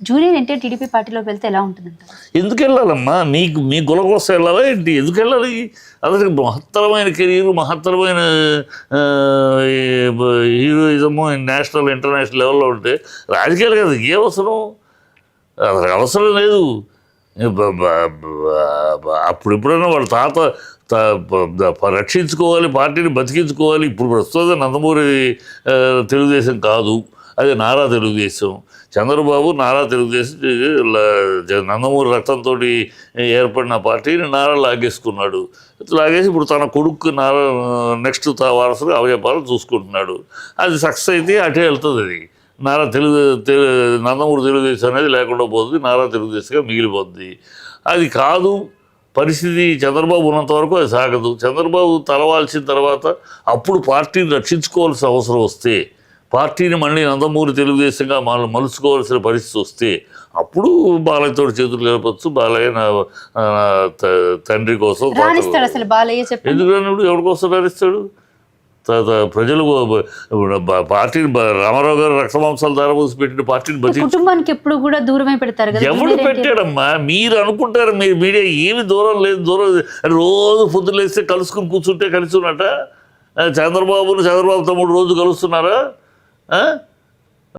Junior NTR TDP పార్టీలోకి వెళ్తే ఎలా ఉంటుందంట? ఎందుకు వెళ్ళాలమ్మా? మీ గుల కోసం వెళ్ళాలా ఏంటి? ఎందుకు వెళ్ళాలి? అసలు మహత్తరమైన కెరీర్, మహత్తరమైన హీరోయిజము నేషనల్ ఇంటర్నేషనల్ లెవెల్లో ఉంటే రాజకీయాలు కదా ఏ అవసరం? అసలు అవసరం లేదు. అప్పుడెప్పుడైనా వాళ్ళ తాత రక్షించుకోవాలి, పార్టీని బతికించుకోవాలి. ఇప్పుడు ప్రస్తుతం నందమూరి తెలుగుదేశం కాదు, అది నారా తెలుగుదేశం. చంద్రబాబు నారా తెలుగుదేశం నందమూరి రక్తంతో ఏర్పడిన పార్టీని నారా లాగేసుకున్నాడు. లాగేసి ఇప్పుడు తన కొడుకు నారా నెక్స్ట్ వారసుగా అవజపాలను చూసుకుంటున్నాడు. అది సక్సెస్ అయితే అటే వెళ్తుంది. అది నారా నందమూరి తెలుగుదేశం అనేది లేకుండా పోతుంది, నారా తెలుగుదేశంగా మిగిలిపోతుంది. అది కాదు పరిస్థితి. చంద్రబాబు ఉన్నంత వరకు అది సాగదు. చంద్రబాబు తలవాల్సిన తర్వాత అప్పుడు పార్టీని రక్షించుకోవాల్సిన అవసరం వస్తే, పార్టీని మళ్ళీ నందమూరి తెలుగుదేశంగా మలుచుకోవాల్సిన పరిస్థితి వస్తే అప్పుడు బాలయ్యతో చేతులు కలపచ్చు. బాలయ్య తండ్రి కోసం ఎందుకు రానివాడు? ఎవరి కోసం రానిస్తాడు? ప్రజలు పార్టీని రామారావు గారు రక్తమాంసాలు దారపోసి పెట్టిన పార్టీని కుటుంబానికి ఎప్పుడు కూడా దూరమే పెడతారు కదా. ఎవరు పెట్టాడమ్మా? మీరు అనుకుంటారు, మీరు మీడియా ఏమి దూరం లేదు. దూరం రోజు పొద్దులు వేస్తే కలుసుకుని కూర్చుంటే కలిసి ఉన్నట్ట. చంద్రబాబు తమ్ముడు రోజు కలుస్తున్నారా?